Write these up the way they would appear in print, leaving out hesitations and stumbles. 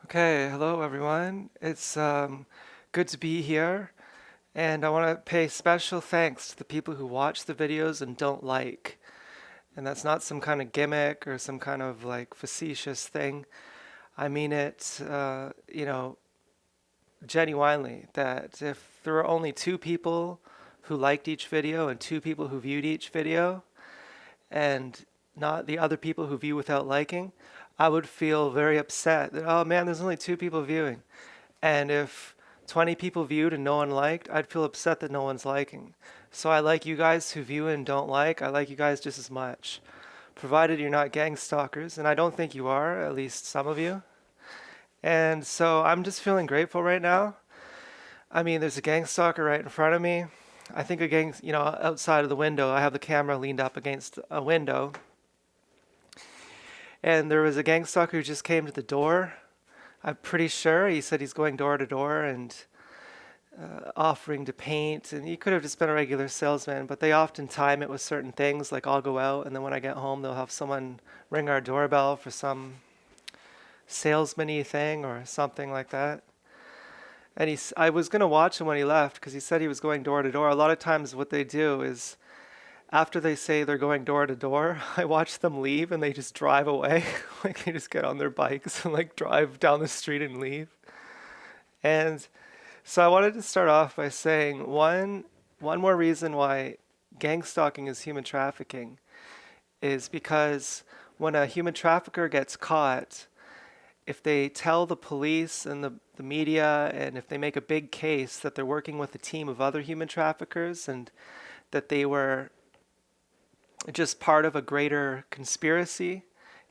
Okay, hello everyone. It's good to be here, and I want to pay special thanks to the people who watch the videos and don't like. And that's not some kind of gimmick or some kind of like facetious thing. I mean it, genuinely, that if there were only two people who liked each video and two people who viewed each video, and not the other people who view without liking, I would feel very upset that, oh man, there's only two people viewing. And if 20 people viewed and no one liked, I'd feel upset that no one's liking. So I like you guys who view and don't like. I like you guys just as much, provided you're not gang stalkers, and I don't think you are, at least some of you. And so I'm just feeling grateful right now. I mean, there's a gang stalker right in front of me. I think a gang, outside of the window, I have the camera leaned up against a window. And there was a gang stalker who just came to the door. I'm pretty sure he said he's going door to door and offering to paint, and he could have just been a regular salesman, but they often time it with certain things. Like I'll go out, and then when I get home, they'll have someone ring our doorbell for some salesman-y thing or something like that. And I was gonna watch him when he left because he said he was going door to door. A lot of times, what they do is after they say they're going door to door, I watch them leave and they just drive away. Like they just get on their bikes and like drive down the street and leave. And so I wanted to start off by saying one more reason why gang stalking is human trafficking is because when a human trafficker gets caught, if they tell the police and the media, and if they make a big case that they're working with a team of other human traffickers and that they were just part of a greater conspiracy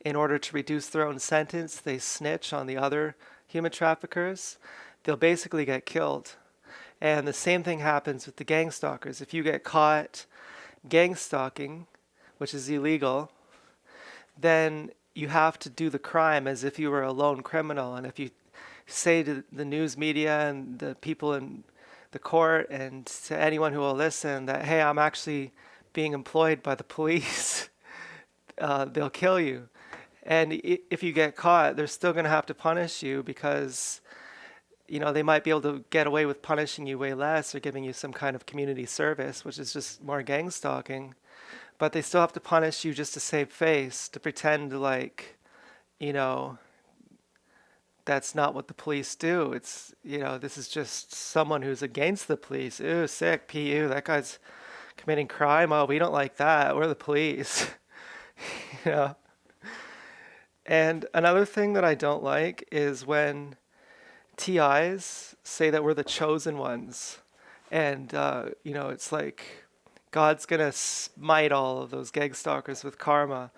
in order to reduce their own sentence, they snitch on the other human traffickers, they'll basically get killed. And the same thing happens with the gang stalkers. If you get caught gang stalking, which is illegal, then you have to do the crime as if you were a lone criminal. And if you say to the news media and the people in the court and to anyone who will listen that, hey, I'm actually being employed by the police, they'll kill you. And if you get caught, they're still going to have to punish you because they might be able to get away with punishing you way less or giving you some kind of community service, which is just more gang stalking. But they still have to punish you just to save face, to pretend like, you know, that's not what the police do. This is just someone who's against the police. Ooh, sick, PU, that guy's committing crime. Oh, we don't like that. We're the police. you know. And another thing that I don't like is when TIs say that we're the chosen ones. And, it's like God's going to smite all of those gang stalkers with karma.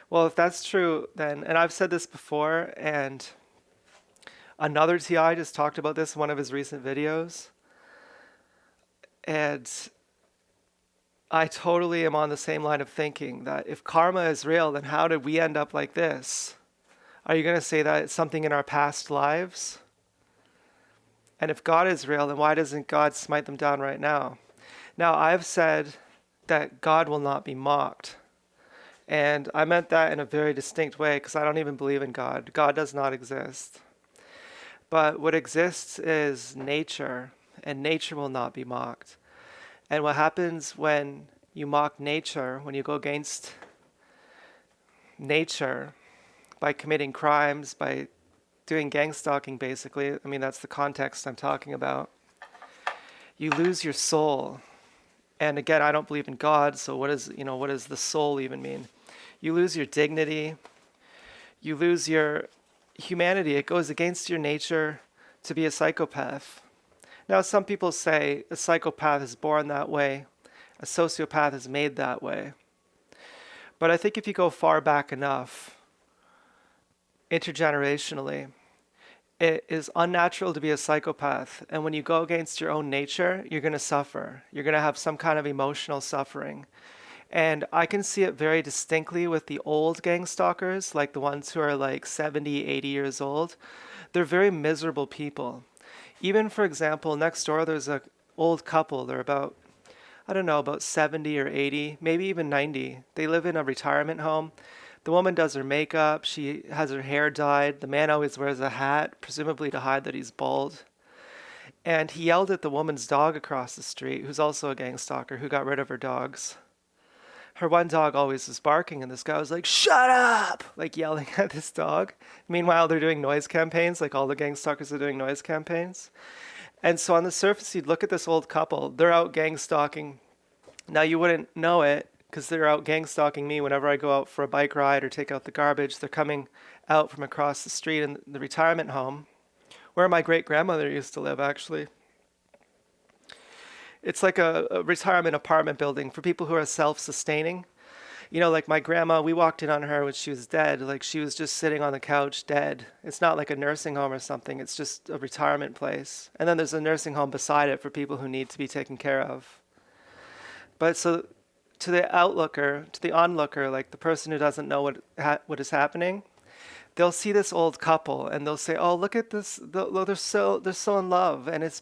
Well, if that's true, then, and I've said this before, and another TI just talked about this in one of his recent videos, and I totally am on the same line of thinking that if karma is real, then how did we end up like this? Are you going to say that it's something in our past lives? And if God is real, then why doesn't God smite them down right now? Now, I've said that God will not be mocked. And I meant that in a very distinct way because I don't even believe in God. God does not exist. But what exists is nature, and nature will not be mocked. And what happens when you mock nature, when you go against nature by committing crimes, by doing gang stalking basically, I mean, that's the context I'm talking about, you lose your soul. And again, I don't believe in God, so what does the soul even mean? You lose your dignity, you lose your humanity. It goes against your nature to be a psychopath. Now, some people say a psychopath is born that way, a sociopath is made that way. But I think if you go far back enough, intergenerationally, it is unnatural to be a psychopath. And when you go against your own nature, you're going to suffer. You're going to have some kind of emotional suffering. And I can see it very distinctly with the old gang stalkers, like the ones who are like 70, 80 years old. They're very miserable people. Even, for example, next door, there's an old couple. They're about, I don't know, about 70 or 80, maybe even 90. They live in a retirement home, The woman does her makeup. She has her hair dyed. The man always wears a hat, presumably to hide that he's bald. And he yelled at the woman's dog across the street, who's also a gang stalker, who got rid of her dogs. Her one dog always was barking, and this guy was like, "Shut up!" like yelling at this dog. Meanwhile, they're doing noise campaigns, like all the gang stalkers are doing noise campaigns. And so on the surface, you'd look at this old couple. They're out gang stalking. Now, you wouldn't know it because they're out gang stalking me whenever I go out for a bike ride or take out the garbage. They're coming out from across the street in the retirement home where my great grandmother used to live, actually. It's like a retirement apartment building for people who are self sustaining. You know, like my grandma, we walked in on her when she was dead. Like she was just sitting on the couch dead. It's not like a nursing home or something, it's just a retirement place. And then there's a nursing home beside it for people who need to be taken care of. But so to the outlooker, to the onlooker, like the person who doesn't know what is happening, they'll see this old couple and they'll say, "Oh, look at this! They're so in love, and it's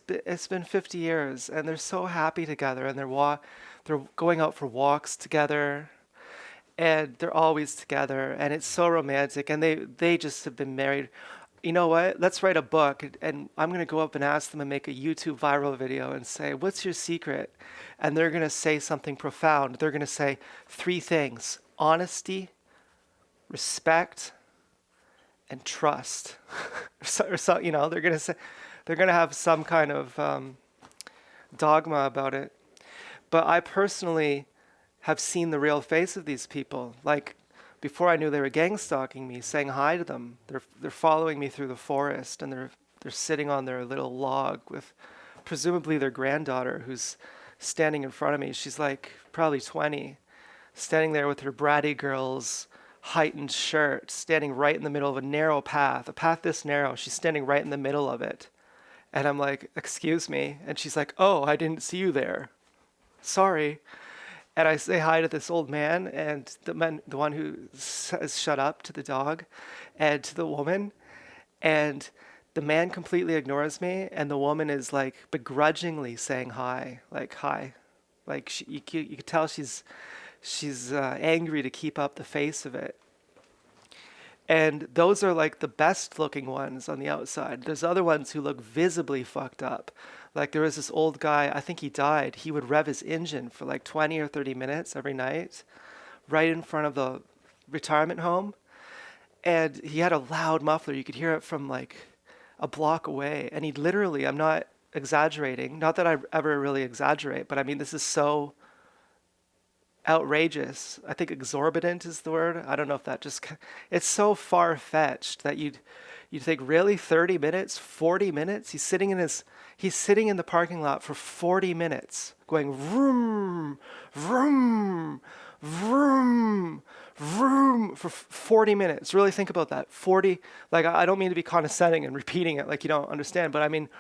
been 50 years, and they're so happy together, and they're going out for walks together, and they're always together, and it's so romantic, and they just have been married. You know what? Let's write a book, and I'm gonna go up and ask them and make a YouTube viral video and say, 'What's your secret?' And they're gonna say something profound. They're gonna say three things: honesty, respect, and trust." So, they're gonna have some kind of dogma about it. But I personally have seen the real face of these people. Like before I knew they were gang stalking me, saying hi to them. They're following me through the forest, and they're sitting on their little log with presumably their granddaughter, who's standing in front of me. She's like probably 20, standing there with her bratty girls heightened shirt, standing right in the middle of a path this narrow. She's standing right in the middle of it. And I'm like, "Excuse me." And she's like, "Oh, I didn't see you there. Sorry." And I say hi to this old man, and the one who says "shut up" to the dog, and to the woman. And the man completely ignores me, and the woman is like begrudgingly saying hi, like hi. Like you could tell she's angry to keep up the face of it. And those are like the best looking ones on the outside. There's other ones who look visibly fucked up. Like there was this old guy, I think he died. He would rev his engine for like 20 or 30 minutes every night, right in front of the retirement home. And he had a loud muffler. You could hear it from like a block away. And he literally, I'm not exaggerating, not that I ever really exaggerate, but I mean, this is so outrageous. I think exorbitant is the word. I don't know if that just, it's so far-fetched that you'd think, really, 30 minutes, 40 minutes? He's sitting in the parking lot for 40 minutes going vroom, vroom, vroom, vroom for 40 minutes. Really think about that. 40, like I don't mean to be condescending and repeating it like you don't understand, but I mean,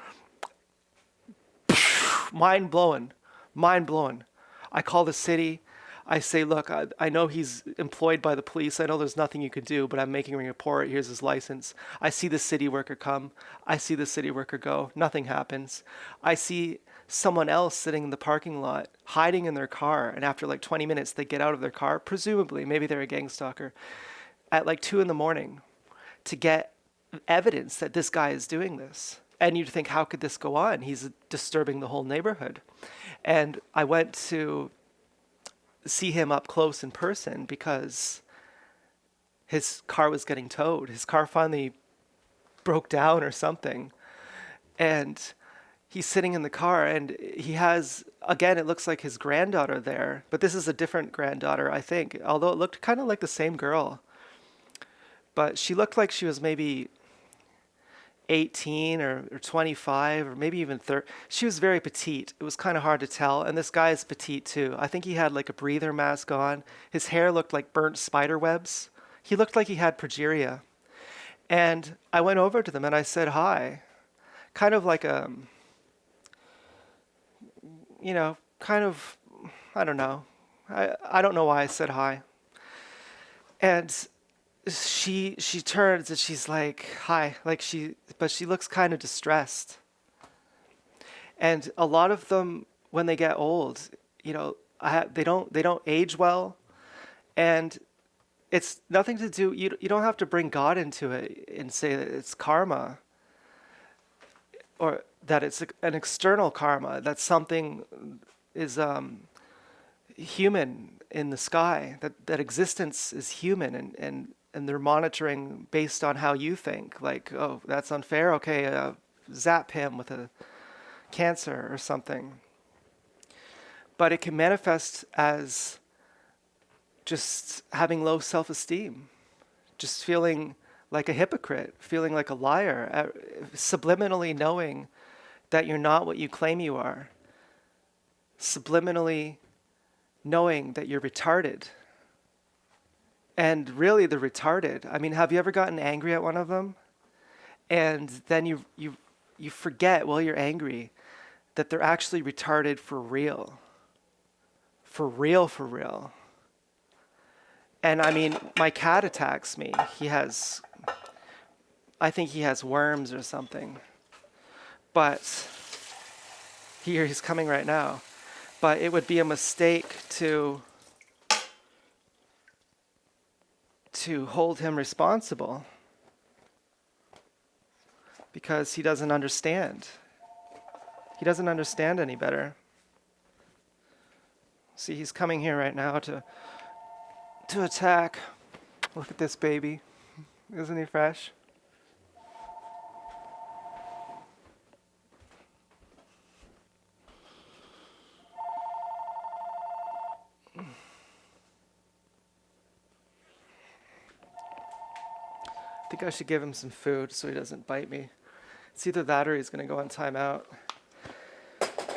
mind blowing, mind blowing. I call the city. I say, "Look, I know he's employed by the police. I know there's nothing you could do, but I'm making a report. Here's his license." I see the city worker come. I see the city worker go. Nothing happens. I see someone else sitting in the parking lot, hiding in their car. And after like 20 minutes, they get out of their car, presumably, maybe they're a gang stalker, at like 2 in the morning to get evidence that this guy is doing this. And you'd think, how could this go on? He's disturbing the whole neighborhood. And I went to see him up close in person because his car was getting towed. His car finally broke down or something. And he's sitting in the car, and he has, again, it looks like his granddaughter there, but this is a different granddaughter, I think, although it looked kind of like the same girl. But she looked like she was maybe 18 or 25 or maybe even 30. She was very petite. It was kind of hard to tell. And this guy is petite too. I think he had like a breather mask on. His hair looked like burnt spider webs. He looked like he had progeria. And I went over to them and I said hi. Kind of like kind of, I don't know. I don't know why I said hi. And she turns and she's like, "Hi," but she looks kind of distressed. And a lot of them, when they get old, they don't age well, and it's nothing to do, you don't have to bring God into it and say that it's karma, or that it's an external karma, that something is human in the sky, that existence is human, and they're monitoring based on how you think. Like, oh, that's unfair. Okay, zap him with a cancer or something. But it can manifest as just having low self-esteem, just feeling like a hypocrite, feeling like a liar, subliminally knowing that you're not what you claim you are, subliminally knowing that you're retarded. And really, they're retarded. I mean, have you ever gotten angry at one of them? And then you forget while you're angry that they're actually retarded for real. For real, for real. And I mean, my cat attacks me. I think he has worms or something. But he's coming right now. But it would be a mistake to hold him responsible, because he doesn't understand. He doesn't understand any better. See, he's coming here right now to attack. Look at this baby. Isn't he fresh? I think I should give him some food so he doesn't bite me. It's either that or he's going to go on timeout.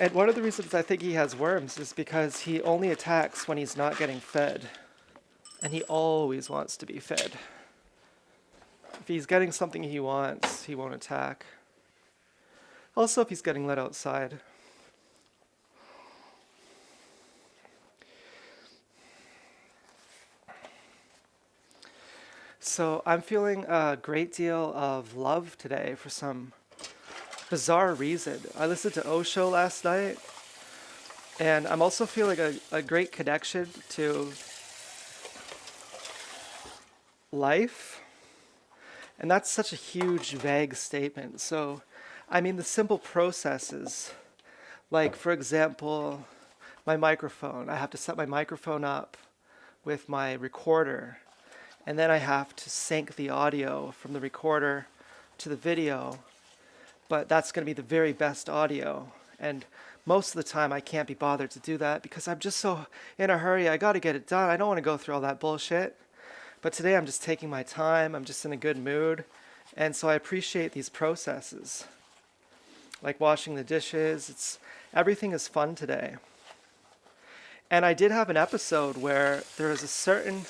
And one of the reasons I think he has worms is because he only attacks when he's not getting fed. And he always wants to be fed. If he's getting something he wants, he won't attack. Also, if he's getting let outside. So I'm feeling a great deal of love today for some bizarre reason. I listened to Osho last night, and I'm also feeling a great connection to life. And that's such a huge, vague statement. So, I mean, the simple processes, like, for example, my microphone. I have to set my microphone up with my recorder, and then I have to sync the audio from the recorder to the video, but that's going to be the very best audio. And most of the time I can't be bothered to do that because I'm just so in a hurry. I got to get it done. I don't want to go through all that bullshit. But today I'm just taking my time. I'm just in a good mood. And so I appreciate these processes. Like washing the dishes. Everything is fun today. And I did have an episode where there is a certain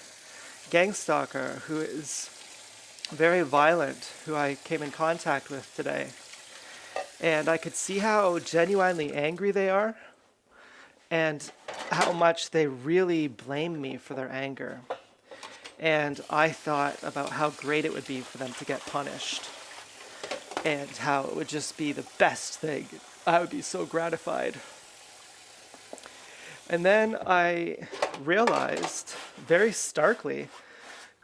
gangstalker who is very violent, who I came in contact with today. And I could see how genuinely angry they are and how much they really blame me for their anger. And I thought about how great it would be for them to get punished and how it would just be the best thing. I would be so gratified. And then I realized very starkly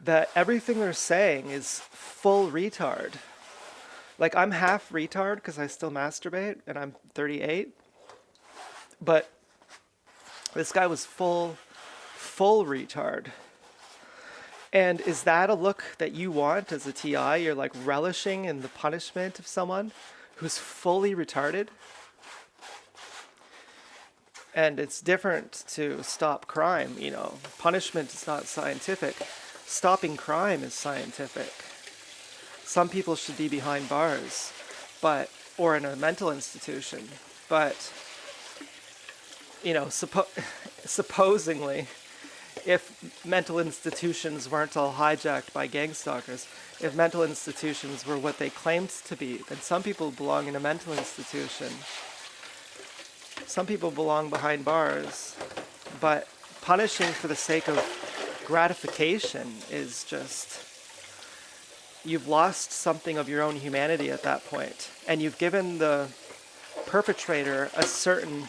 that everything they're saying is full retard. Like, I'm half retard because I still masturbate and I'm 38. But this guy was full retard. And is that a look that you want as a TI? You're like relishing in the punishment of someone who's fully retarded? And it's different to stop crime, you know. Punishment is not scientific. Stopping crime is scientific. Some people should be behind bars, or in a mental institution. But, you know, supposedly, if mental institutions weren't all hijacked by gangstalkers, if mental institutions were what they claimed to be, then some people belong in a mental institution. Some people belong behind bars. But punishing for the sake of gratification is just... You've lost something of your own humanity at that point. And you've given the perpetrator a certain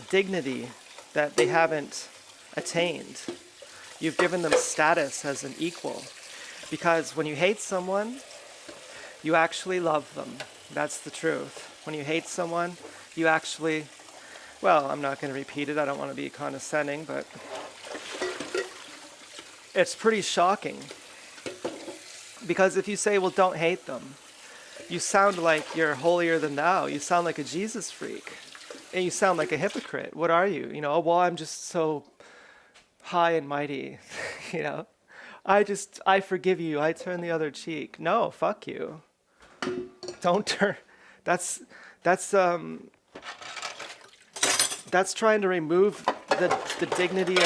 dignity that they haven't attained. You've given them status as an equal. Because when you hate someone, you actually love them. That's the truth. When you hate someone, you actually, well, I'm not going to repeat it. I don't want to be condescending, but it's pretty shocking. Because if you say, well, don't hate them, you sound like you're holier than thou. You sound like a Jesus freak. And you sound like a hypocrite. What are you? Well, I'm just so high and mighty. I forgive you. I turn the other cheek. No, fuck you. Don't turn. That's trying to remove the dignity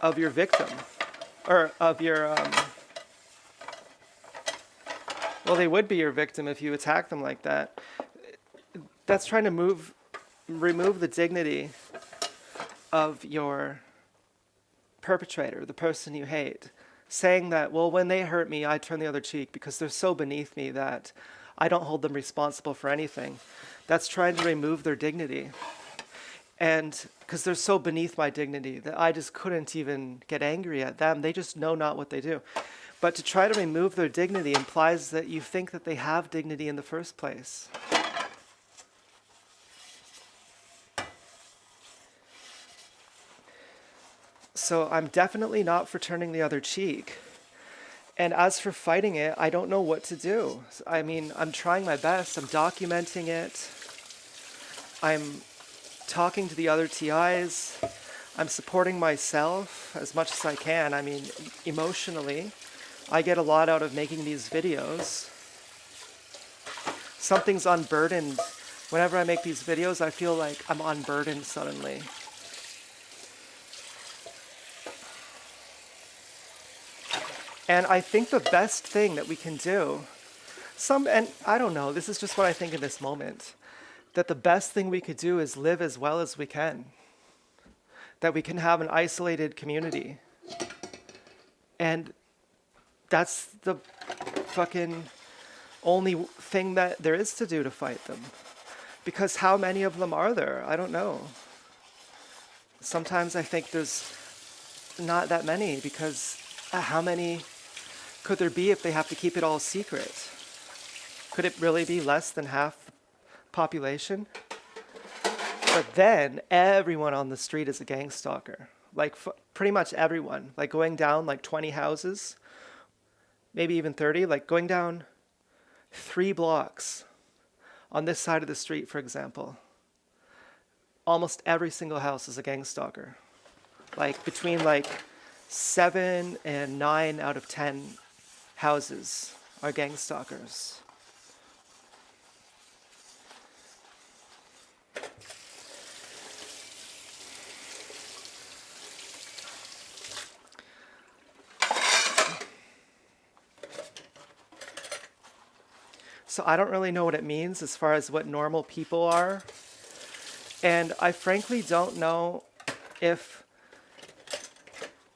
of your victim, or of your well, they would be your victim if you attack them like that. That's trying to remove the dignity of your perpetrator, the person you hate, saying that, well, when they hurt me, I turn the other cheek because they're so beneath me that I don't hold them responsible for anything. That's trying to remove their dignity. And because they're so beneath my dignity that I just couldn't even get angry at them. They just know not what they do. But to try to remove their dignity implies that you think that they have dignity in the first place. So I'm definitely not for turning the other cheek. And as for fighting it, I don't know what to do. I mean, I'm trying my best. I'm documenting it. I'm talking to the other TIs. I'm supporting myself as much as I can. I mean, emotionally, I get a lot out of making these videos. Something's unburdened. Whenever I make these videos, I feel like I'm unburdened suddenly. And I think the best thing that we can do, and I don't know, this is just what I think in this moment, that the best thing we could do is live as well as we can. That we can have an isolated community. And that's the fucking only thing that there is to do to fight them. Because how many of them are there? I don't know. Sometimes I think there's not that many, because how many could there be if they have to keep it all secret? Could it really be less than half the population? But then everyone on the street is a gang stalker. Like pretty much everyone. Like going down like 20 houses, maybe even 30, like going down 3 blocks on this side of the street, for example. Almost every single house is a gang stalker. Like between 7 and 9 out of 10 houses are gang stalkers. So I don't really know what it means as far as what normal people are. And I frankly don't know if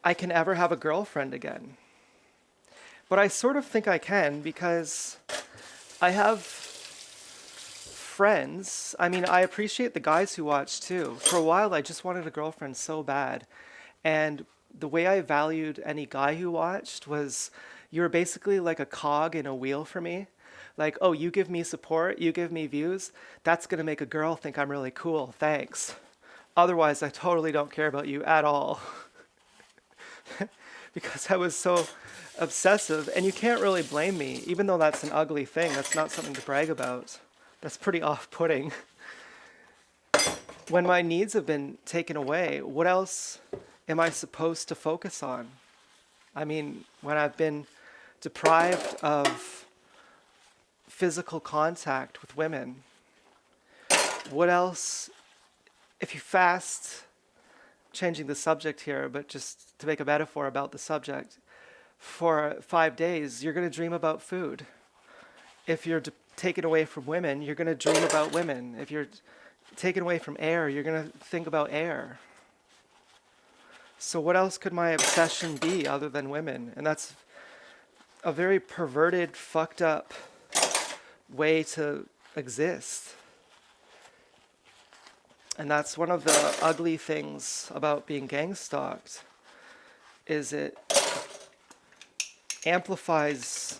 I can ever have a girlfriend again. But I sort of think I can, because I have friends. I mean, I appreciate the guys who watch too. For a while, I just wanted a girlfriend so bad. And the way I valued any guy who watched was, you were basically like a cog in a wheel for me. Like, oh, you give me support, you give me views, that's going to make a girl think I'm really cool, thanks. Otherwise, I totally don't care about you at all. Because I was so obsessive, and you can't really blame me, even though that's an ugly thing. That's not something to brag about. That's pretty off-putting. When my needs have been taken away, what else am I supposed to focus on? I mean, when I've been deprived of physical contact with women, what else, if you fast, changing the subject here, but just to make a metaphor about the subject, for 5 days, you're going to dream about food. If you're taken away from women, you're going to dream about women. If you're taken away from air, you're going to think about air. So what else could my obsession be other than women? And that's a very perverted, fucked up way to exist. And that's one of the ugly things about being gang stalked, is it amplifies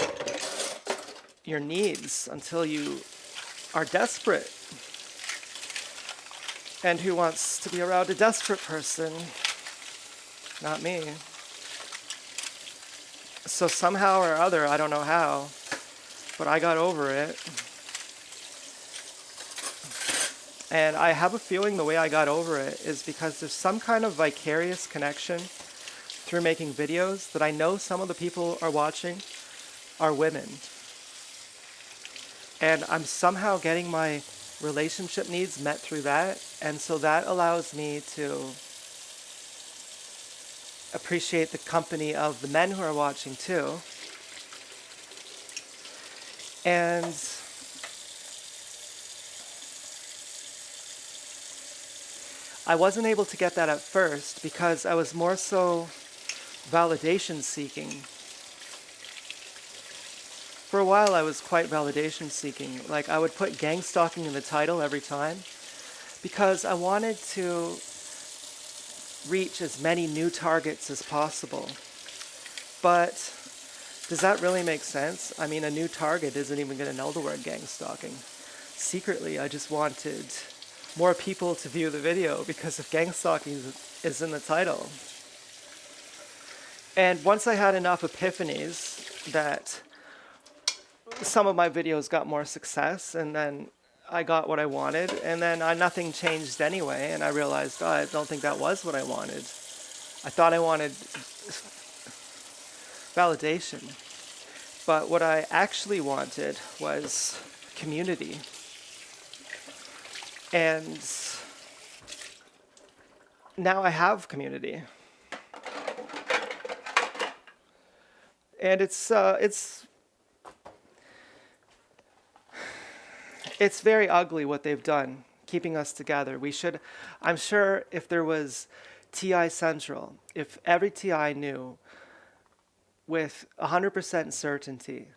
your needs until you are desperate. And who wants to be around a desperate person? Not me. So somehow or other, I don't know how, but I got over it. And I have a feeling the way I got over it is because there's some kind of vicarious connection through making videos that I know some of the people are watching are women. And I'm somehow getting my relationship needs met through that. And so that allows me to appreciate the company of the men who are watching too. And I wasn't able to get that at first because I was more so validation seeking. For a while I was quite validation seeking. Like I would put gang stalking in the title every time because I wanted to reach as many new targets as possible. But does that really make sense? I mean, a new target isn't even going to know the word gang stalking. Secretly, I just wanted more people to view the video because if gang stalking is in the title. And once I had enough epiphanies that some of my videos got more success, and then I got what I wanted, and then nothing changed anyway, and I realized, oh, I don't think that was what I wanted. I thought I wanted validation, but what I actually wanted was community. And now I have community. And it's very ugly what they've done, keeping us together. I'm sure if there was TI Central, if every TI knew with 100% certainty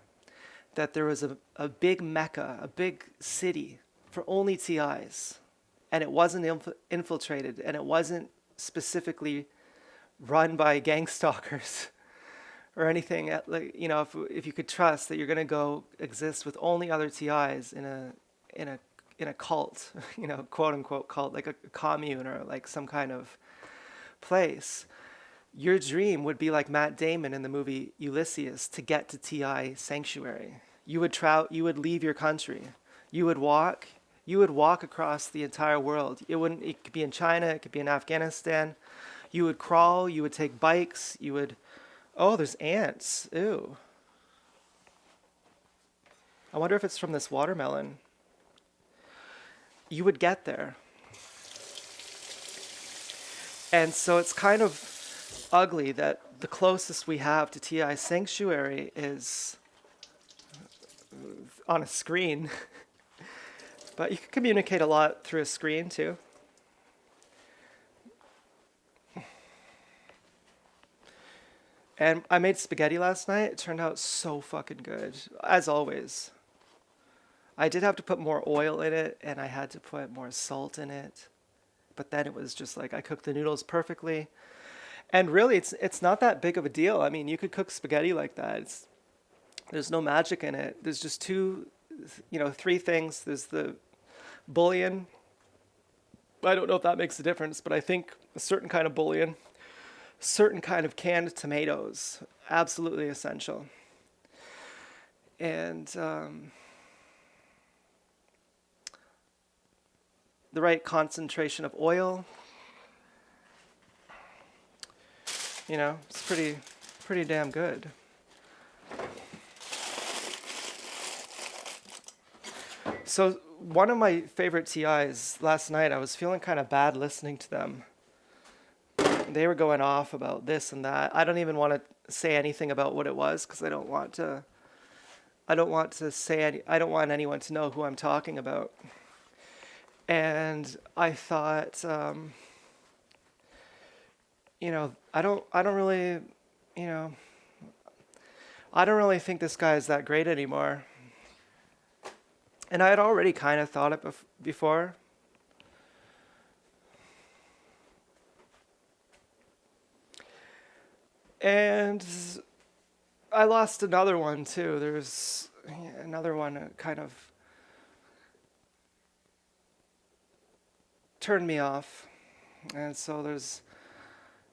that there was a big mecca, a big city for only TIs, and it wasn't infiltrated, and it wasn't specifically run by gang stalkers or anything, like, you know, if you could trust that you're going to go exist with only other TIs in a cult, you know, quote unquote cult, like a commune or like some kind of place, your dream would be like Matt Damon in the movie Ulysses, to get to TI sanctuary. You would leave your country. You would walk across the entire world. It could be in China, it could be in Afghanistan. You would crawl, you would take bikes, oh, there's ants. Ew. I wonder if it's from this watermelon. You would get there. And so it's kind of ugly that the closest we have to TI Sanctuary is on a screen. But you can communicate a lot through a screen too. And I made spaghetti last night. It turned out so fucking good, as always. I did have to put more oil in it, and I had to put more salt in it. But then it was just like I cooked the noodles perfectly. And really, it's not that big of a deal. I mean, you could cook spaghetti like that. There's no magic in it. There's just three things. There's the bouillon. I don't know if that makes a difference, but I think a certain kind of bouillon, certain kind of canned tomatoes, absolutely essential. And the right concentration of oil. You know, it's pretty damn good. So one of my favorite TIs last night, I was feeling kind of bad listening to them. They were going off about this and that. I don't even want to say anything about what it was because I don't want anyone to know who I'm talking about. And I thought, I don't really think this guy is that great anymore. And I had already kind of thought it before. And I lost another one too. There's another one that kind of turned me off. And so there's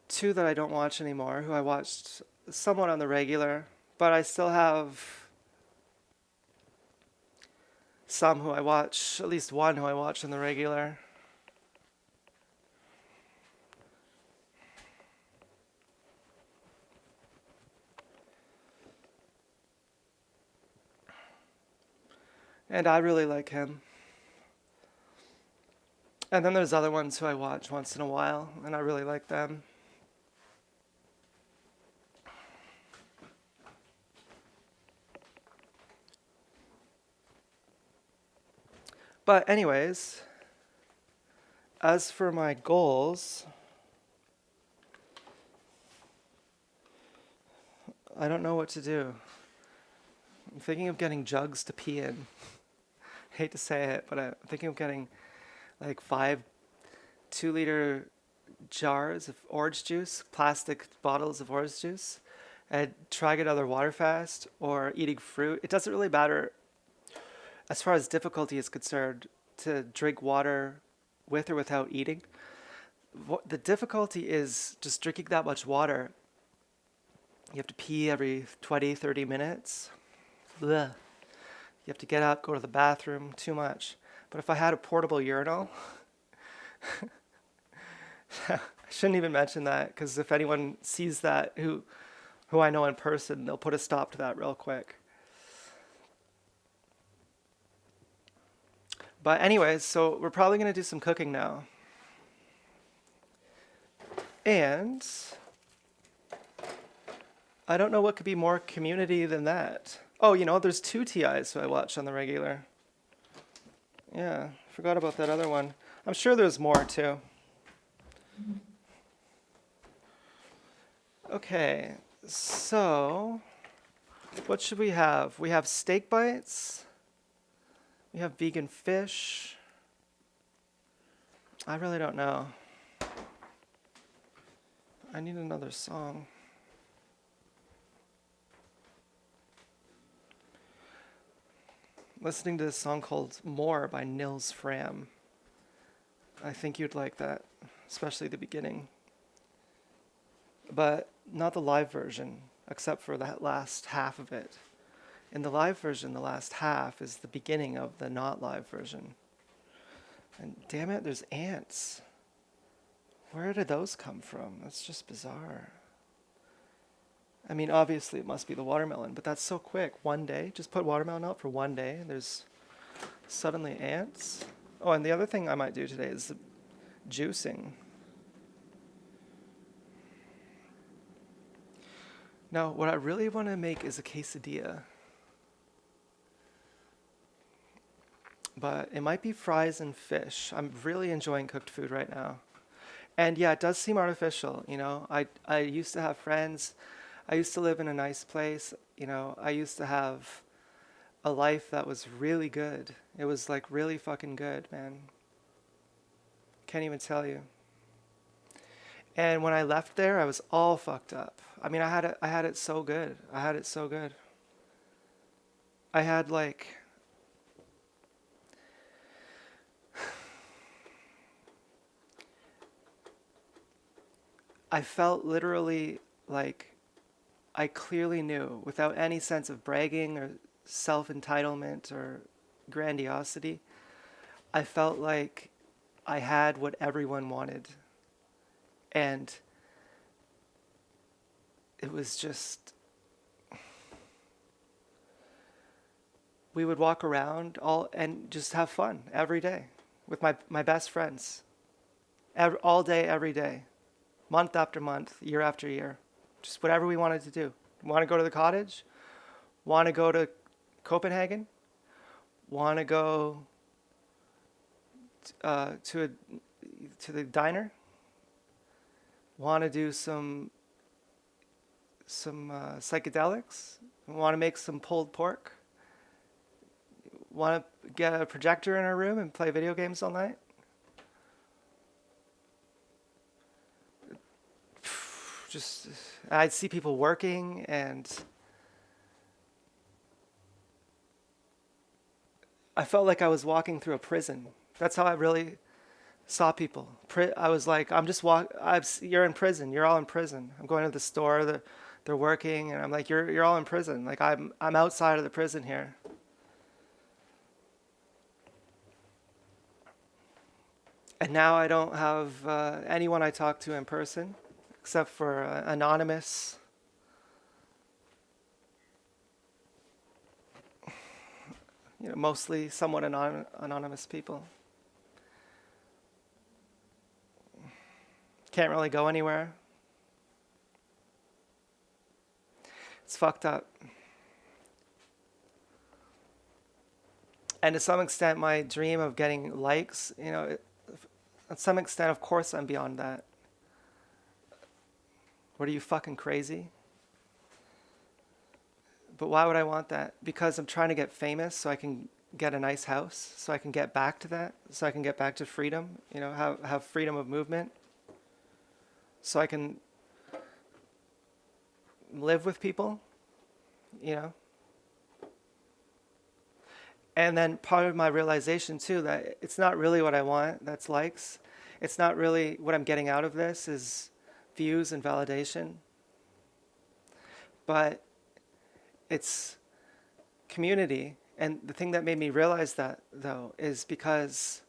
two that I don't watch anymore, who I watched somewhat on the regular, but I still have some who I watch, at least one who I watch on the regular. And I really like him. And then there's other ones who I watch once in a while, and I really like them. But anyways, as for my goals, I don't know what to do. I'm thinking of getting jugs to pee in. Hate to say it, but I'm thinking of getting like 5 2-liter jars of orange juice, plastic bottles of orange juice, and trying another water fast or eating fruit. It doesn't really matter as far as difficulty is concerned to drink water with or without eating. The difficulty is just drinking that much water. You have to pee every 20, 30 minutes. Ugh. You have to get up, go to the bathroom, too much. But if I had a portable urinal, I shouldn't even mention that, because if anyone sees that who I know in person, they'll put a stop to that real quick. But anyways, so we're probably going to do some cooking now. And I don't know what could be more community than that. Oh, there's 2 TIs who I watch on the regular. Yeah, forgot about that other one. I'm sure there's more too. Okay, so what should we have? We have steak bites. We have vegan fish. I really don't know. I need another song. Listening to this song called More by Nils Fram. I think you'd like that, especially the beginning. But not the live version, except for that last half of it. In the live version, the last half is the beginning of the not live version. And damn it, there's ants. Where did those come from? That's just bizarre. I mean, obviously it must be the watermelon, but that's so quick. One day, just put watermelon out for one day, and there's suddenly ants. Oh, and the other thing I might do today is juicing. Now, what I really want to make is a quesadilla. But it might be fries and fish. I'm really enjoying cooked food right now. And yeah, it does seem artificial, I used to have friends. I used to live in a nice place. I used to have a life that was really good. It was like really fucking good, man. Can't even tell you. And when I left there, I was all fucked up. I mean, I had it so good. I had it so good. I had like I felt literally like I clearly knew, without any sense of bragging or self-entitlement or grandiosity, I felt like I had what everyone wanted. And it was just, we would walk around all and just have fun every day with my best friends. All day, every day, month after month, year after year. Just whatever we wanted to do. Want to go to the cottage? Want to go to Copenhagen? Want to go to the diner? Want to do some psychedelics? Want to make some pulled pork? Want to get a projector in our room and play video games all night? just, I'd see people working, and I felt like I was walking through a prison. That's how I really saw people. I was like, I'm just you're in prison. You're all in prison. I'm going to the store. They're working, and I'm like, you're all in prison. Like I'm outside of the prison here. And now I don't have anyone I talk to in person, except for anonymous, mostly somewhat anonymous people. Can't really go anywhere. It's fucked up. And to some extent, my dream of getting likes, to some extent, of course, I'm beyond that. What are you, fucking crazy? But why would I want that? Because I'm trying to get famous so I can get a nice house, so I can get back to that, so I can get back to freedom, have freedom of movement, so I can live with people, you know. And then part of my realization too that it's not really what I want, that's likes. It's not really what I'm getting out of this is views and validation. But it's community. And the thing that made me realize that, though, is because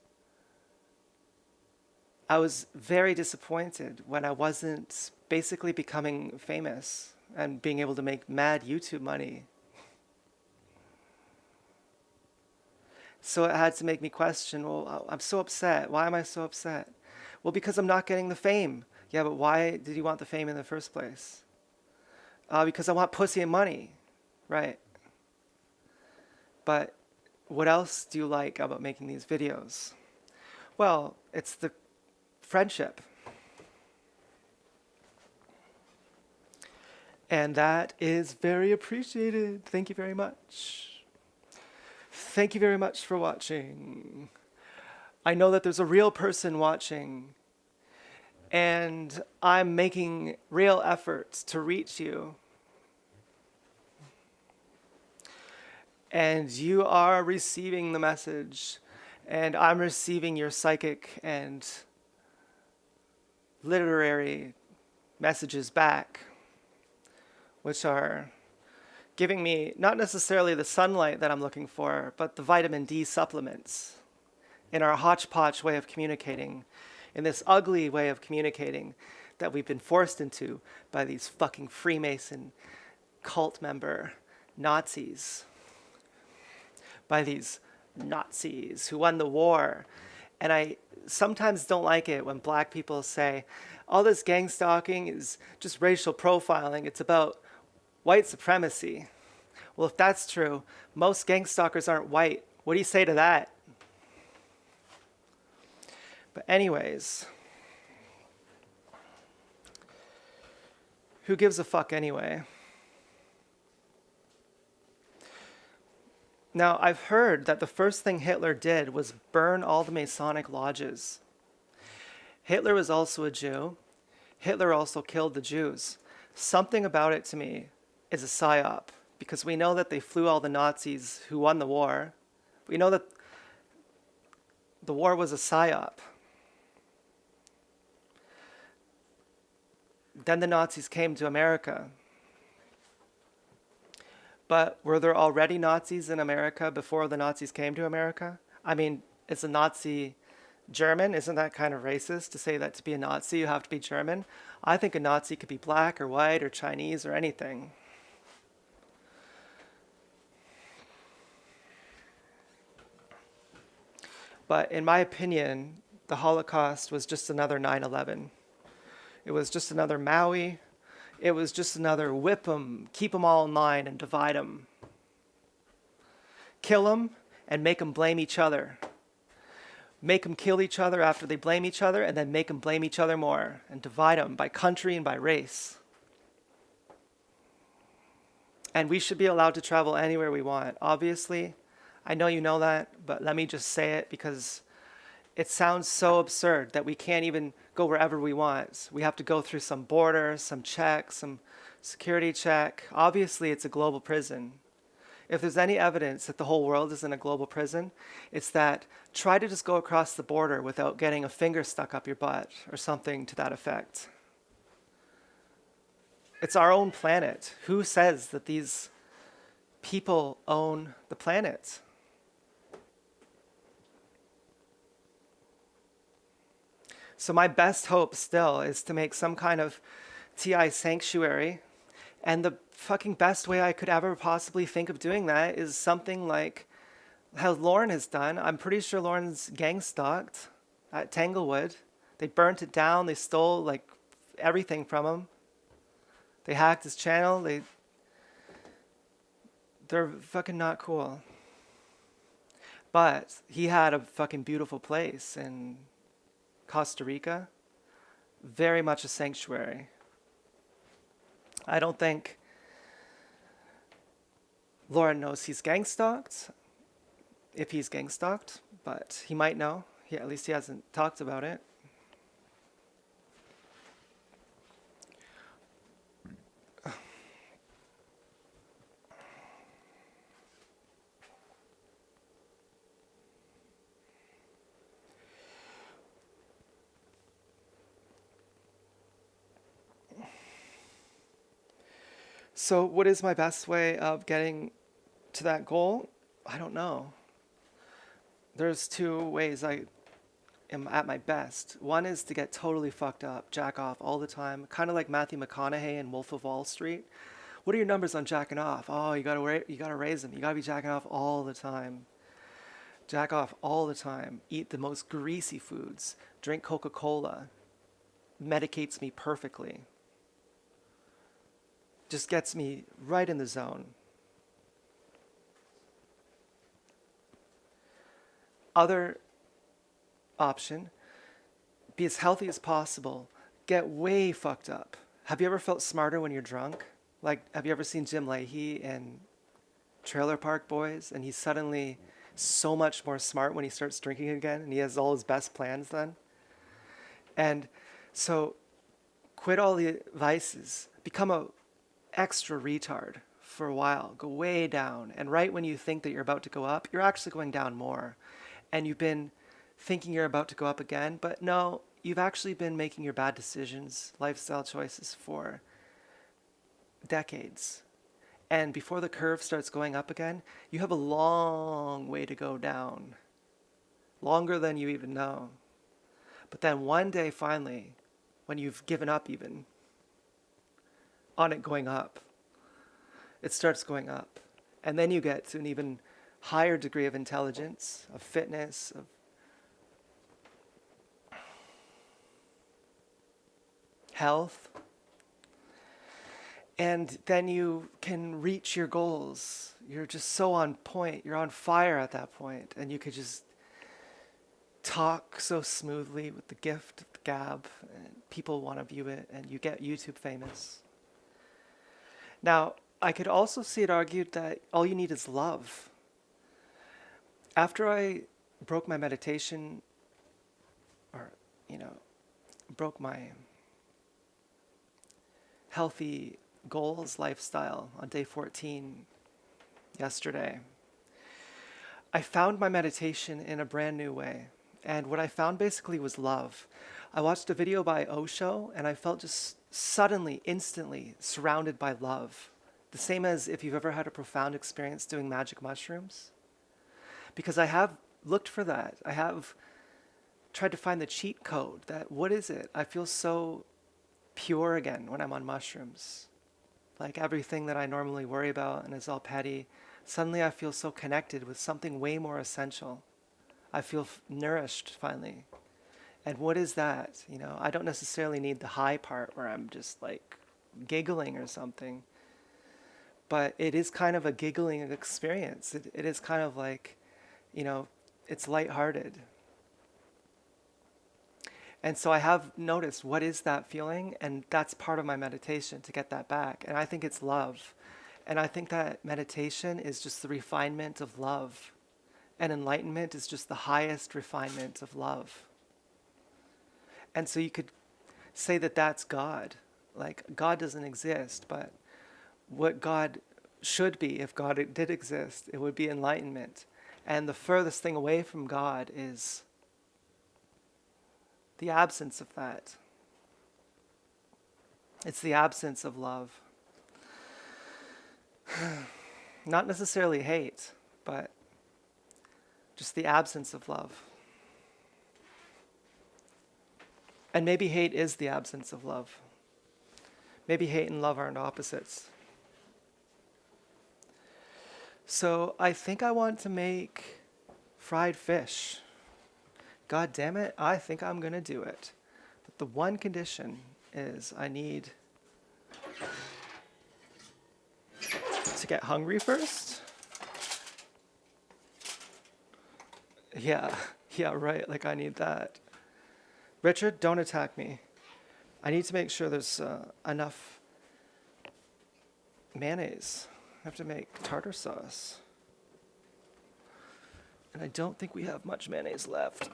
I was very disappointed when I wasn't basically becoming famous and being able to make mad YouTube money. So it had to make me question, well, I'm so upset. Why am I so upset? Well, because I'm not getting the fame. Yeah, but why did you want the fame in the first place? Because I want pussy and money, right? But what else do you like about making these videos? Well, it's the friendship. And that is very appreciated. Thank you very much. Thank you very much for watching. I know that there's a real person watching, and I'm making real efforts to reach you. And you are receiving the message, and I'm receiving your psychic and literary messages back, which are giving me not necessarily the sunlight that I'm looking for, but the vitamin D supplements in our hodgepodge way of communicating, in this ugly way of communicating that we've been forced into by these fucking Freemason cult member Nazis, by these Nazis who won the war. And I sometimes don't like it when black people say, all this gangstalking is just racial profiling. It's about white supremacy. Well, if that's true, most gangstalkers aren't white. What do you say to that? But anyways, who gives a fuck anyway? Now, I've heard that the first thing Hitler did was burn all the Masonic lodges. Hitler was also a Jew. Hitler also killed the Jews. Something about it to me is a psyop, because we know that they flew all the Nazis who won the war. We know that the war was a psyop. Then the Nazis came to America. But were there already Nazis in America before the Nazis came to America? I mean, is a Nazi German? Isn't that kind of racist to say that to be a Nazi you have to be German? I think a Nazi could be black or white or Chinese or anything. But in my opinion, the Holocaust was just another 9/11. It was just another Maui. It was just another whip them, keep them all in line and divide them. Kill them and make them blame each other. Make them kill each other after they blame each other, and then make them blame each other more and divide them by country and by race. And we should be allowed to travel anywhere we want. Obviously, I know you know that, but let me just say it because it sounds so absurd that we can't even go wherever we want. We have to go through some border, some check, some security check. Obviously, it's a global prison. If there's any evidence that the whole world is in a global prison, it's that try to just go across the border without getting a finger stuck up your butt or something to that effect. It's our own planet. Who says that these people own the planet? So my best hope still is to make some kind of TI sanctuary. And the fucking best way I could ever possibly think of doing that is something like how Lauren has done. I'm pretty sure Lauren's gang stalked at Tanglewood. They burnt it down. They stole like everything from him. They hacked his channel. They're fucking not cool. But he had a fucking beautiful place in Costa Rica. Very much a sanctuary. I don't think Lauren knows he's gang stalked, if he's gang stalked, but he might know. At least he hasn't talked about it. So what is my best way of getting to that goal? I don't know. There's two ways I am at my best. One is to get totally fucked up, jack off all the time, kind of like Matthew McConaughey in Wolf of Wall Street. What are your numbers on jacking off? Oh, you gotta raise them. You gotta be jacking off all the time. Jack off all the time. Eat the most greasy foods. Drink Coca-Cola. Medicates me perfectly. Just gets me right in the zone. Other option, be as healthy as possible. Get way fucked up. Have you ever felt smarter when you're drunk? Like, have you ever seen Jim Leahy in Trailer Park Boys? And he's suddenly so much more smart when he starts drinking again, and he has all his best plans then. And so quit all the vices. Become a extra retard for a while. Go way down. And right when you think that you're about to go up, you're actually going down more. And you've been thinking you're about to go up again, but no, you've actually been making your bad decisions, lifestyle choices for decades. And before the curve starts going up again, you have a long way to go down. Longer than you even know. But then one day, finally, when you've given up even on it going up, it starts going up. And then you get to an even higher degree of intelligence, of fitness, of health. And then you can reach your goals. You're just so on point. You're on fire at that point. And you could just talk so smoothly with the gift of the gab. And people want to view it, and you get YouTube famous. Now, I could also see it argued that all you need is love. After I broke my meditation, or, broke my healthy goals lifestyle on day 14 yesterday, I found my meditation in a brand new way. And what I found basically was love. I watched a video by Osho, and I felt just suddenly, instantly surrounded by love. The same as if you've ever had a profound experience doing magic mushrooms. Because I have looked for that. I have tried to find the cheat code. That, what is it? I feel so pure again when I'm on mushrooms. Like everything that I normally worry about and is all petty, suddenly I feel so connected with something way more essential. I feel nourished finally. And what is that? I don't necessarily need the high part where I'm just like giggling or something. But it is kind of a giggling experience. It is kind of like, it's lighthearted. And so I have noticed what is that feeling, and that's part of my meditation to get that back. And I think it's love. And I think that meditation is just the refinement of love. And enlightenment is just the highest refinement of love. And so you could say that that's God. Like, God doesn't exist, but what God should be, if God did exist, it would be enlightenment. And the furthest thing away from God is the absence of that. It's the absence of love. Not necessarily hate, but just the absence of love. And maybe hate is the absence of love. Maybe hate and love aren't opposites. So I think I want to make fried fish. God damn it, I think I'm going to do it. But the one condition is I need to get hungry first. Yeah, right, like I need that. Richard, don't attack me. I need to make sure there's enough mayonnaise. I have to make tartar sauce. And I don't think we have much mayonnaise left.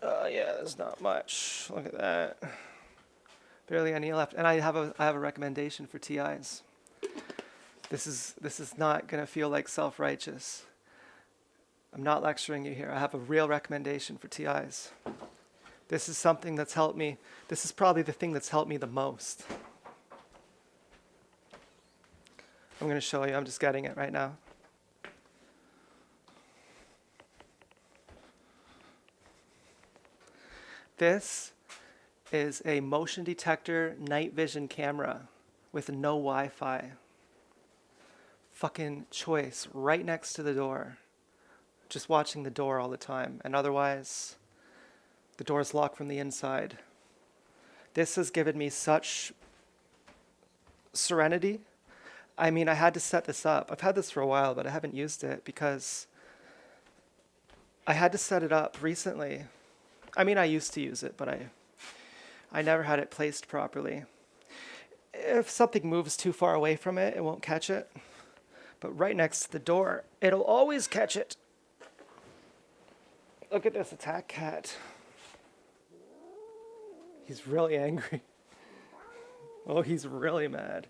Yeah, there's not much. Look at that. Barely any left. And I have a recommendation for TIs. This is not going to feel like self-righteous. I'm not lecturing you here. I have a real recommendation for TIs. This is something that's helped me. This is probably the thing that's helped me the most. I'm going to show you. I'm just getting it right now. This is a motion detector night vision camera with no Wi-Fi. Fucking choice right next to the door. Just watching the door all the time. And otherwise, the door's locked from the inside. This has given me such serenity. I mean, I had to set this up. I've had this for a while, but I haven't used it because I had to set it up recently. I mean, I used to use it, but I never had it placed properly. If something moves too far away from it, it won't catch it. But right next to the door, it'll always catch it. Look at this attack cat. He's really angry. Oh, he's really mad.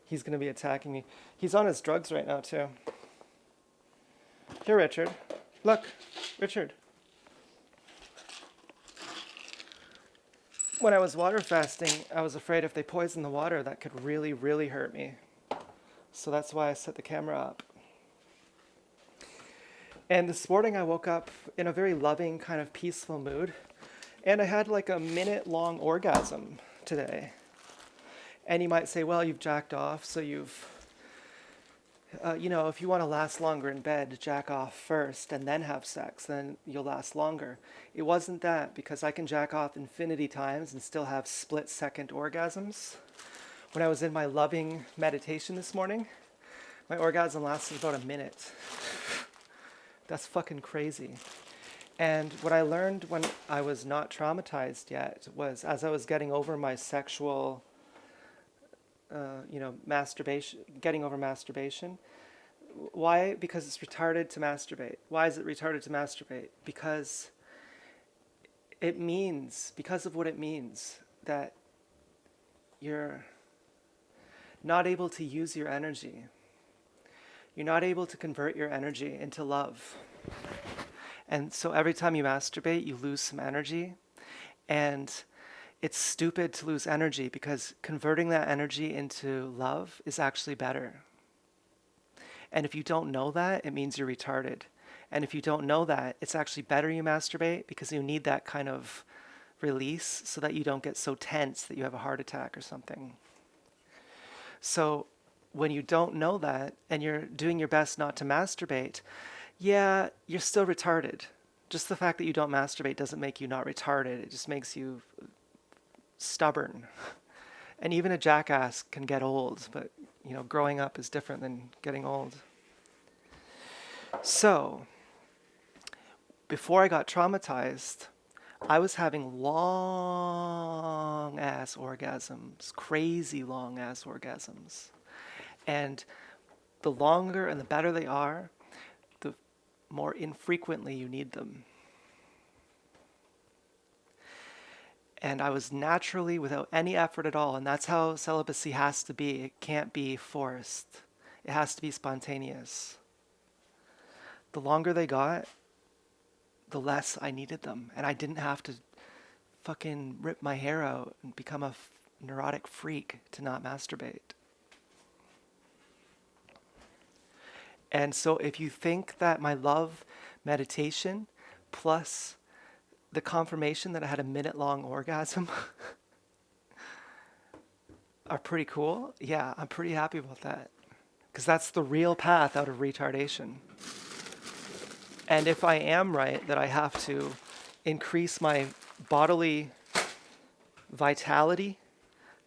He's going to be attacking me. He's on his drugs right now, too. Here, Richard. Look, Richard. When I was water fasting, I was afraid if they poisoned the water, that could really, really hurt me. So that's why I set the camera up. And this morning I woke up in a very loving, kind of peaceful mood. And I had like a minute-long orgasm today. And you might say, well, you've jacked off, so you've, if you want to last longer in bed, jack off first and then have sex, then you'll last longer. It wasn't that, because I can jack off infinity times and still have split-second orgasms. When I was in my loving meditation this morning, my orgasm lasted about a minute. That's fucking crazy. And what I learned when I was not traumatized yet was, as I was getting over my sexual masturbation, getting over masturbation. Why? Because it's retarded to masturbate. Why is it retarded to masturbate? Because of what it means, that you're not able to use your energy. You're not able to convert your energy into love. And so every time you masturbate, you lose some energy. And it's stupid to lose energy, because converting that energy into love is actually better. And if you don't know that, it means you're retarded. And if you don't know that, it's actually better you masturbate, because you need that kind of release so that you don't get so tense that you have a heart attack or something. So when you don't know that and you're doing your best not to masturbate, yeah, you're still retarded. Just the fact that you don't masturbate doesn't make you not retarded. It just makes you stubborn. And even a jackass can get old, but growing up is different than getting old. So before I got traumatized, I was having long ass orgasms, crazy long ass orgasms. And the longer and the better they are, the more infrequently you need them. And I was naturally without any effort at all. And that's how celibacy has to be. It can't be forced, it has to be spontaneous. The longer they got, the less I needed them. And I didn't have to fucking rip my hair out and become a neurotic freak to not masturbate. And so if you think that my love meditation plus the confirmation that I had a minute-long orgasm are pretty cool, yeah, I'm pretty happy about that. Because that's the real path out of retardation. And if I am right that I have to increase my bodily vitality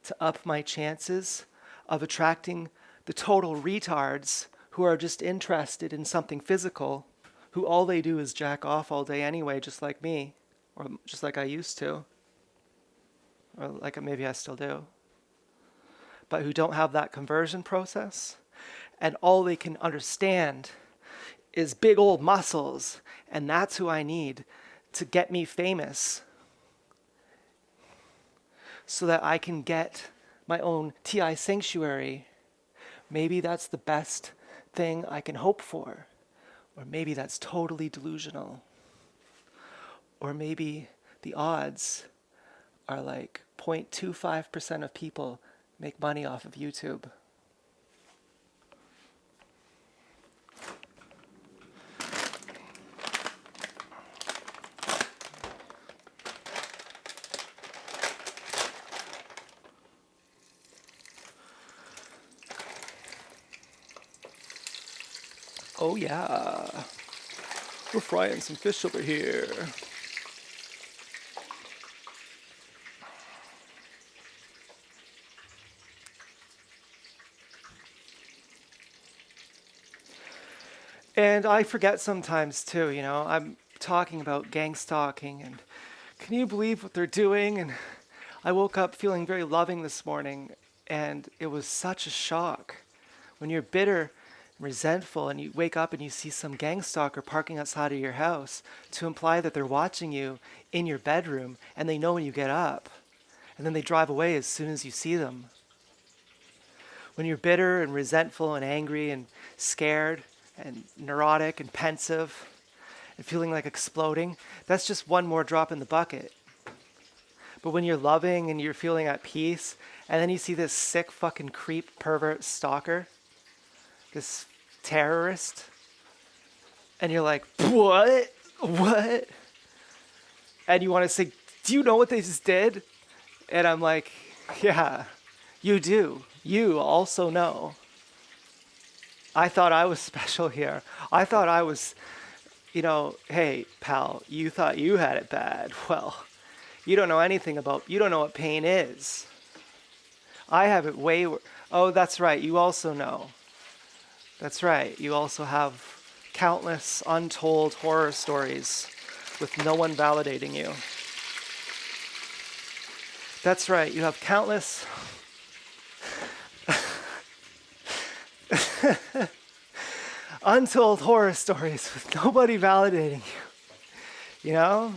to up my chances of attracting the total retards who are just interested in something physical, who all they do is jack off all day anyway, just like me, or just like I used to, or like maybe I still do, but who don't have that conversion process, and all they can understand is big old muscles, and that's who I need to get me famous so that I can get my own TI sanctuary. Maybe that's the best thing I can hope for. Or maybe that's totally delusional. Or maybe the odds are like 0.25% of people make money off of YouTube. Oh yeah, we're frying some fish over here. And I forget sometimes too, you know, I'm talking about gangstalking and can you believe what they're doing? And I woke up feeling very loving this morning and it was such a shock. When you're bitter, resentful, and you wake up and you see some gang stalker parking outside of your house to imply that they're watching you in your bedroom and they know when you get up. And then they drive away as soon as you see them. When you're bitter and resentful and angry and scared and neurotic and pensive and feeling like exploding, that's just one more drop in the bucket. But when you're loving and you're feeling at peace, and then you see this sick fucking creep, pervert, stalker, this terrorist, and you're like, what? What? And you want to say, do you know what they just did? And I'm like, yeah, you do. You also know. I thought I was special here. I thought I was, you know, hey, pal, you thought you had it bad. Well, you don't know anything about, you don't know what pain is. I have it way worse. Oh, that's right. You also know. That's right. You also have countless untold horror stories with no one validating you. That's right. You have countless untold horror stories with nobody validating you. You know?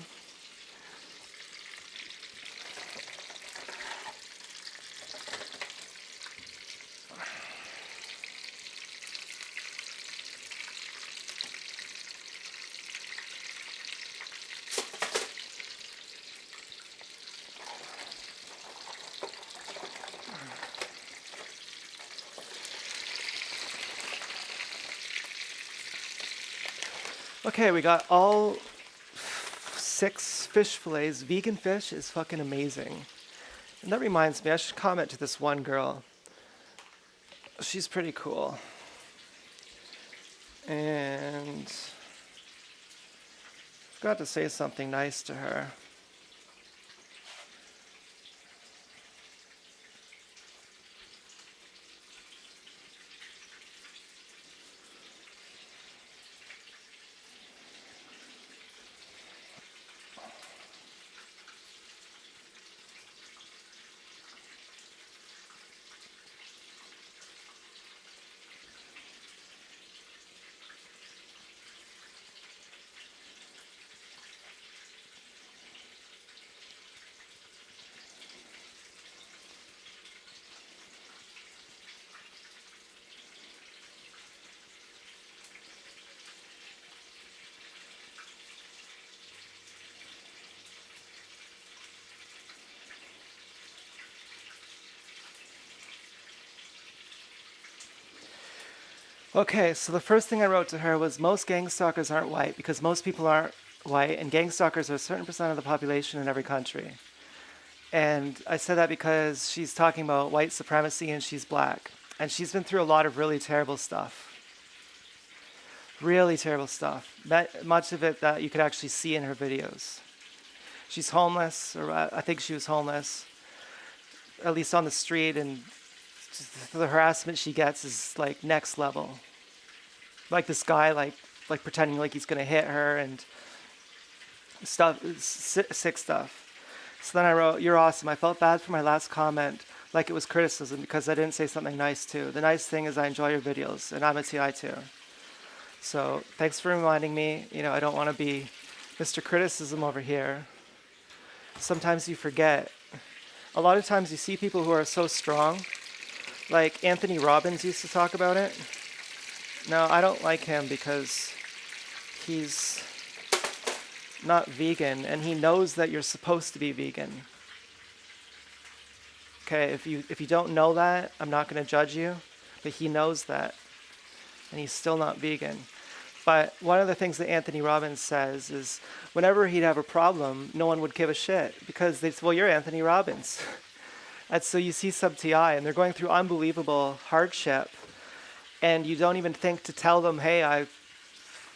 Okay, we got all 6 fish fillets. Vegan fish is fucking amazing. And that reminds me, I should comment to this one girl. She's pretty cool. And I forgot to say something nice to her. Okay, so the first thing I wrote to her was most gang stalkers aren't white because most people aren't white, and gang stalkers are a certain percent of the population in every country. And I said that because she's talking about white supremacy and she's black. And she's been through a lot of really terrible stuff. Really terrible stuff. Much of it that you could actually see in her videos. She's homeless, or I think she was homeless, at least on the street, and the harassment she gets is like next level. Like this guy, like pretending like he's gonna hit her and stuff, sick stuff. So then I wrote, "You're awesome. I felt bad for my last comment, like it was criticism because I didn't say something nice too. The nice thing is I enjoy your videos, and I'm a TI too. So thanks for reminding me. I don't want to be Mr. Criticism over here. Sometimes you forget. A lot of times you see people who are so strong, like Anthony Robbins used to talk about it. No, I don't like him because he's not vegan, and he knows that you're supposed to be vegan. Okay, if you don't know that, I'm not going to judge you, but he knows that, and he's still not vegan. But one of the things that Anthony Robbins says is whenever he'd have a problem, no one would give a shit because they'd say, well, you're Anthony Robbins. And so you see sub TI and they're going through unbelievable hardship, and you don't even think to tell them, hey,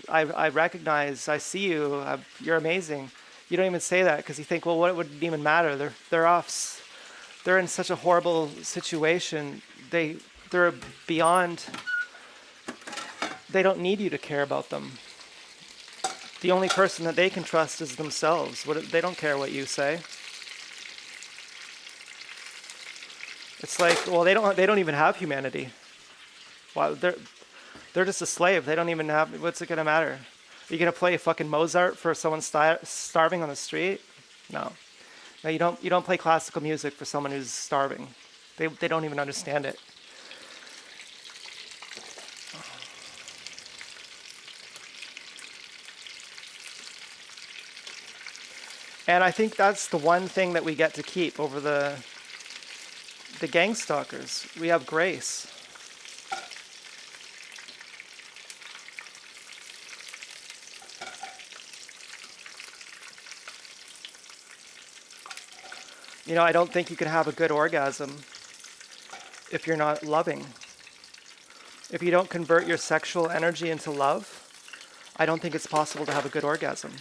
I recognize, I see you, you're amazing. You don't even say that because you think, well, what would it even matter? They're off. They're in such a horrible situation. They're beyond. They don't need you to care about them. The only person that they can trust is themselves. They don't care what you say. It's like, well, they don't even have humanity. Well, they're just a slave. They don't even have. What's it gonna matter? Are you gonna play fucking Mozart for someone starving on the street? No. No, you don't play classical music for someone who's starving. They don't even understand it. And I think that's the one thing that we get to keep over the gang stalkers. We have grace. I don't think you can have a good orgasm if you're not loving. If you don't convert your sexual energy into love, I don't think it's possible to have a good orgasm.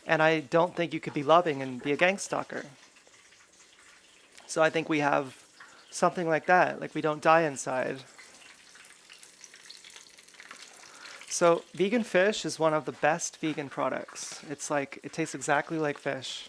And I don't think you could be loving and be a gang stalker. So I think we have something like that, like we don't die inside. So vegan fish is one of the best vegan products. It's like, it tastes exactly like fish.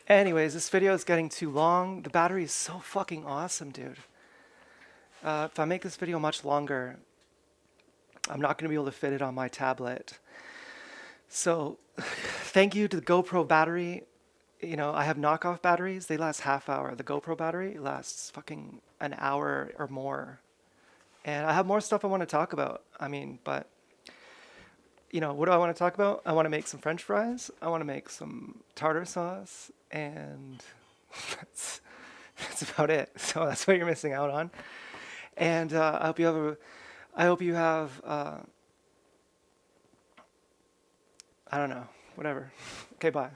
Anyways, this video is getting too long. The battery is so fucking awesome, dude. If I make this video much longer, I'm not going to be able to fit it on my tablet. So thank you to the GoPro battery. I have knockoff batteries. They last half hour. The GoPro battery lasts fucking an hour or more. And I have more stuff I want to talk about. But what do I want to talk about? I want to make some French fries. I want to make some tartar sauce, and that's about it. So that's what you're missing out on. And I hope you have. I don't know. Whatever. Okay. Bye.